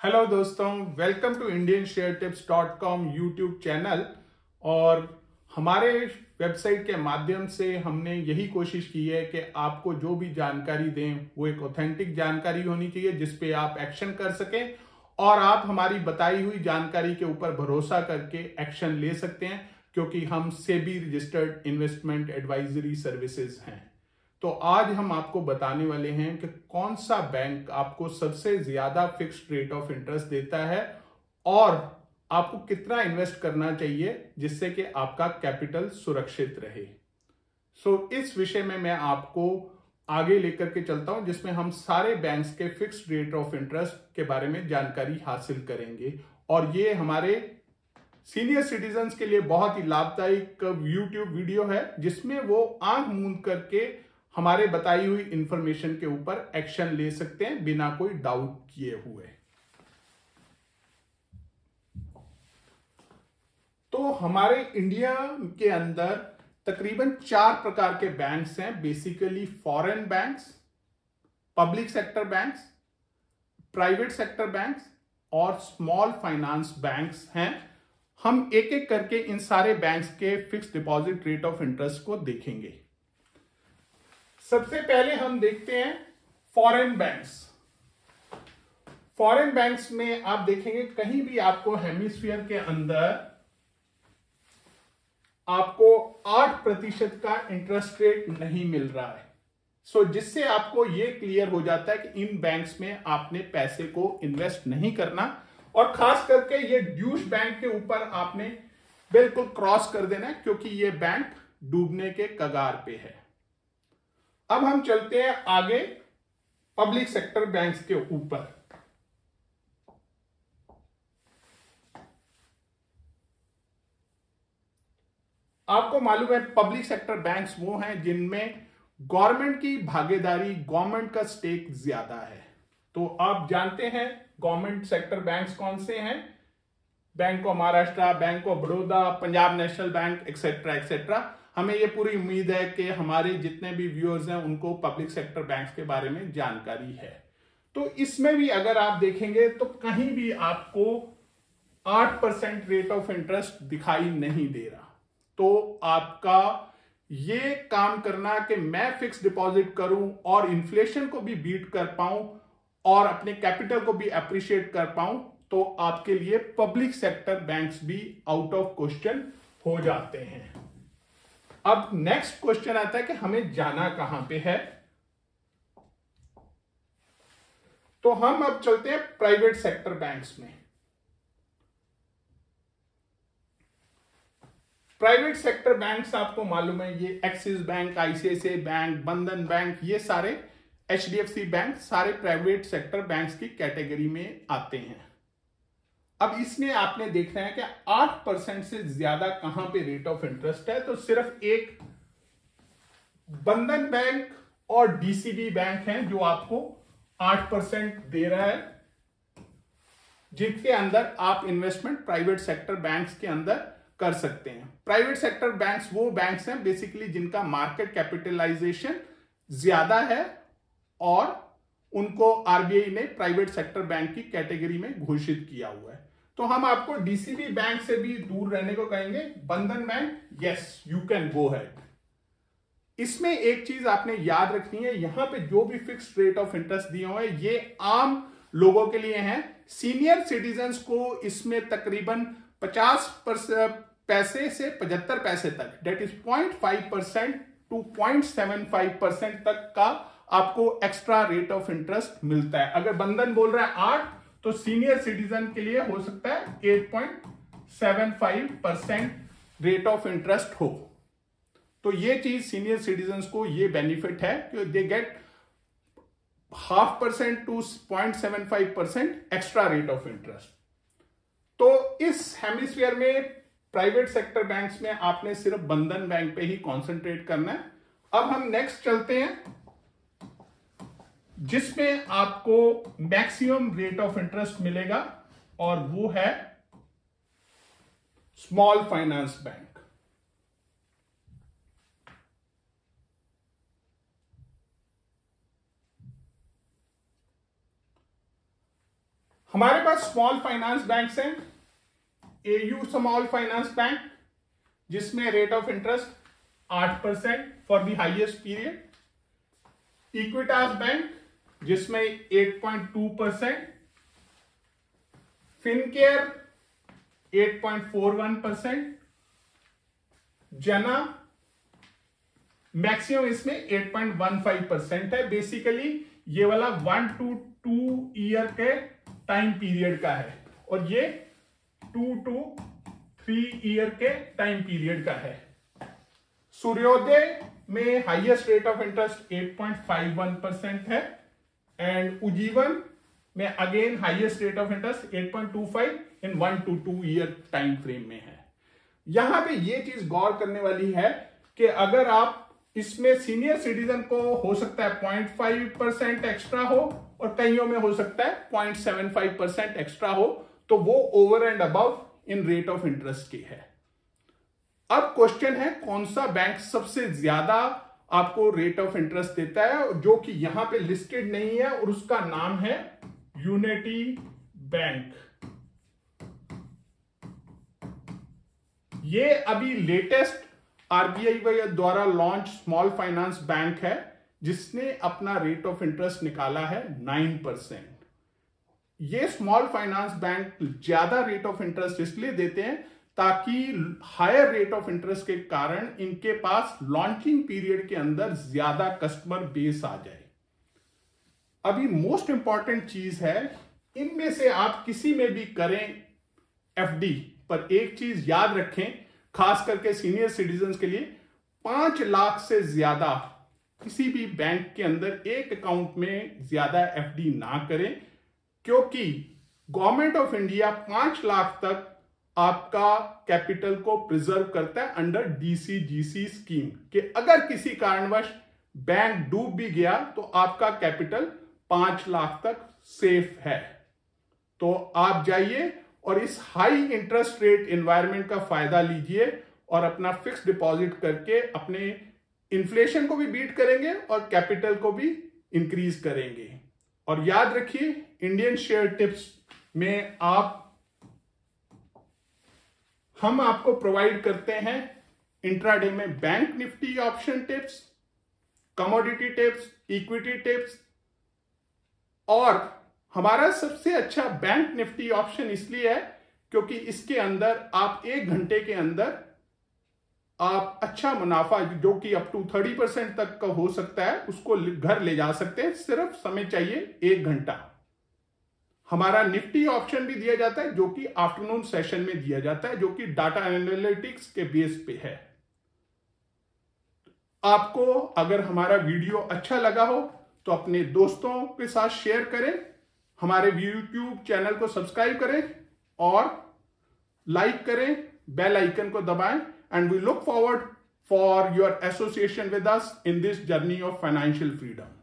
Hello दोस्तों, welcome to indiansharetips.com YouTube channel. और हमारे वेबसाइट के माध्यम से हमने यही कोशिश की है कि आपको जो भी जानकारी दें वो एक ऑथेंटिक जानकारी होनी चाहिए जिस पे आप एक्शन कर सकें और आप हमारी बताई हुई जानकारी के ऊपर भरोसा करके एक्शन ले सकते हैं, क्योंकि हम SEBI registered investment advisory services हैं। तो आज हम आपको बताने वाले हैं कि कौन सा बैंक आपको सबसे ज्यादा फिक्स्ड रेट ऑफ इंटरेस्ट देता है और आपको कितना इन्वेस्ट करना चाहिए जिससे कि आपका कैपिटल सुरक्षित रहे। इस विषय में मैं आपको आगे लेकर के चलता हूं, जिसमें हम सारे बैंक्स के फिक्स्ड रेट ऑफ इंटरेस्ट के बारे में जानकारी हासिल करेंगे। और ये हमारे सीनियर सिटीजन्स के लिए बहुत ही लाभदायक यूट्यूब वीडियो है, जिसमें वो आंख मूंद करके हमारे बताई हुई इंफॉर्मेशन के ऊपर एक्शन ले सकते हैं बिना कोई डाउट किए हुए। तो हमारे इंडिया के अंदर तकरीबन 4 प्रकार के बैंक्स हैं। Basically foreign banks, public sector banks, private sector banks और स्मॉल फाइनेंस बैंक्स हैं। हम एक एक करके इन सारे बैंक्स के fixed deposit rate of interest को देखेंगे। सबसे पहले हम देखते हैं फॉरेन बैंक्स। फॉरेन बैंक्स में आप देखेंगे कहीं भी आपको हेमिस्फीयर के अंदर आपको 8% का इंटरेस्ट रेट नहीं मिल रहा है। जिससे आपको यह क्लियर हो जाता है कि इन बैंक्स में आपने पैसे को इन्वेस्ट नहीं करना, और खास करके ये ड्यूश बैंक के ऊपर आपने बिल्कुल क्रॉस कर देना है, क्योंकि ये बैंक डूबने के कगार पे है। अब हम चलते हैं आगे पब्लिक सेक्टर बैंक्स के ऊपर। आपको मालूम है पब्लिक सेक्टर बैंक्स वो हैं जिनमें गवर्नमेंट की भागीदारी, गवर्नमेंट का स्टेक ज्यादा है। तो आप जानते हैं गवर्नमेंट सेक्टर बैंक्स कौन से हैं? Bank of Maharashtra, bank of Baroda, Punjab national bank, etcetera etcetera. हमें ये पूरी उम्मीद है कि हमारे जितने भी व्यूअर्स हैं उनको पब्लिक सेक्टर बैंक्स के बारे में जानकारी है। तो इसमें भी अगर आप देखेंगे तो कहीं भी आपको 8% रेट ऑफ इंटरेस्ट दिखाई नहीं दे रहा। तो आपका ये काम करना कि मैं फिक्स डिपॉजिट करूं और इन्फ्लेशन को भी बीट कर पाऊं और अपने कैपिटल को भी अप्रिशिएट कर पाऊं, तो आपके लिए पब्लिक सेक्टर बैंक्स भी आउट ऑफ क्वेश्चन हो जाते हैं। अब नेक्स्ट क्वेश्चन आता है कि हमें जाना कहां पे है। तो हम अब चलते हैं प्राइवेट सेक्टर बैंक्स में। प्राइवेट सेक्टर बैंक्स आपको मालूम है ये एक्सिस बैंक, आईसीआईसीआई बैंक, बंधन बैंक, ये सारे एचडीएफसी बैंक सारे प्राइवेट सेक्टर बैंक्स की कैटेगरी में आते हैं। अब इसमें आपने देखना है कि 8% से ज्यादा कहां पे रेट ऑफ इंटरेस्ट है। तो सिर्फ एक बंधन बैंक और डीसीबी बैंक है जो आपको 8% दे रहा है, जिसके अंदर आप इन्वेस्टमेंट प्राइवेट सेक्टर बैंक्स के अंदर कर सकते हैं। प्राइवेट सेक्टर बैंक्स वो बैंक्स हैं बेसिकली जिनका मार्केट कैपिटलाइजेशन ज्यादा है और उनको आरबीआई ने प्राइवेट सेक्टर बैंक की कैटेगरी में घोषित किया हुआ है। तो हम आपको डीसीबी बैंक से भी दूर रहने को कहेंगे। बंधन bank, yes you can go head. इसमें एक चीज आपने याद रखनी है, यहां पे जो भी फिक्स्ड रेट ऑफ इंटरेस्ट दिए हुए हैं ये आम लोगों के लिए हैं। सीनियर सिटीजन्स को इसमें तकरीबन 50 पैसे से 75 पैसे तक, डेट इज 0.5% टू 0.75% तक का आपको एक्स्ट्रा रेट ऑफ इंटरेस्ट मिलता है। अगर बंधन बोल रहा है 8, तो सीनियर सिटीजन के लिए हो सकता है 8.75% रेट ऑफ इंटरेस्ट हो। तो ये चीज सीनियर सिटीजन्स को ये बेनिफिट है कि they get 0.5% to 0.75% extra rate of interest. तो इस हेमिस्फीयर में प्राइवेट सेक्टर बैंक्स में आपने सिर्फ बंधन बैंक पे ही कंसंट्रेट करना है। अब हम नेक्स्ट चलते हैं जिसमें आपको मैक्सिमम रेट ऑफ इंटरेस्ट मिलेगा, और वो है स्मॉल फाइनेंस बैंक। हमारे पास स्मॉल फाइनेंस बैंक्स हैं, एयू स्मॉल फाइनेंस बैंक जिसमें rate of interest 8% for the highest period, Equitas bank जिसमें 8.2%, फिनकेयर 8.41%, जना मैक्सिमम इसमें 8.15% है। बेसिकली ये वाला 1 to 2 ईयर के टाइम पीरियड का है और ये 2 to 3 ईयर के टाइम पीरियड का है। सूर्योदय में हाईएस्ट रेट ऑफ इंटरेस्ट 8.51% है एंड उज्जीवन में again highest rate of interest 8.25 in 1 to 2 year time frame में है। यहां पे ये चीज गौर करने वाली है कि अगर आप इसमें सीनियर सिटीजन को हो सकता है 0.5% एक्स्ट्रा हो और कईयों में हो सकता है 0.75% एक्स्ट्रा हो, तो वो over and above in rate of interest की है। अब क्वेश्चन है कौन सा बैंक सबसे ज्यादा आपको रेट ऑफ इंटरेस्ट देता है, जो कि यहां पे लिस्टेड नहीं है और उसका नाम है यूनिटी बैंक। ये अभी लेटेस्ट आरबीआई द्वारा लॉन्च स्मॉल फाइनेंस बैंक है जिसने अपना रेट ऑफ इंटरेस्ट निकाला है 9%। ये स्मॉल फाइनेंस बैंक ज्यादा रेट ऑफ इंटरेस्ट इसलिए देते हैं ताकि हायर रेट ऑफ इंटरेस्ट के कारण इनके पास लॉन्चिंग पीरियड के अंदर ज्यादा कस्टमर बेस आ जाए। अभी मोस्ट इंपॉर्टेंट चीज है, इनमें से आप किसी में भी करें एफडी, पर एक चीज याद रखें खास करके सीनियर सिटीजन्स के लिए, 5 लाख से ज्यादा किसी भी बैंक के अंदर एक अकाउंट में ज्यादा एफडी ना करें, क्योंकि गवर्नमेंट ऑफ इंडिया 5 लाख तक आपका कैपिटल को प्रिजर्व करता है अंडर डीसीजीसी स्कीम कि अगर किसी कारणवश बैंक डूब भी गया तो आपका कैपिटल 5 लाख तक सेफ है। तो आप जाइए और इस हाई इंटरेस्ट रेट एनवायरनमेंट का फायदा लीजिए और अपना फिक्स डिपॉजिट करके अपने इन्फ्लेशन को भी बीट करेंगे और कैपिटल को भी इंक्रीज करेंगे। और याद रखिए, इंडियन शेयर टिप्स में हम आपको प्रोवाइड करते हैं इंट्राडे में bank Nifty option tips, commodity tips, equity tips, और हमारा सबसे अच्छा बैंक निफ्टी ऑप्शन इसलिए है क्योंकि इसके अंदर आप 1 घंटे के अंदर आप अच्छा मुनाफा जो कि अप टू 30% तक का हो सकता है उसको घर ले जा सकते हैं। सिर्फ समय चाहिए 1 घंटा। हमारा निफ्टी ऑप्शन भी दिया जाता है जो कि आफ्टरनून सेशन में दिया जाता है, जो कि डाटा एनालिटिक्स के बेस पे है। आपको अगर हमारा वीडियो अच्छा लगा हो तो अपने दोस्तों के साथ शेयर करें, हमारे यूट्यूब चैनल को सब्सक्राइब करें और लाइक करें, बेल आइकन को दबाएं, and we look forward for your association with us in this journey of financial freedom.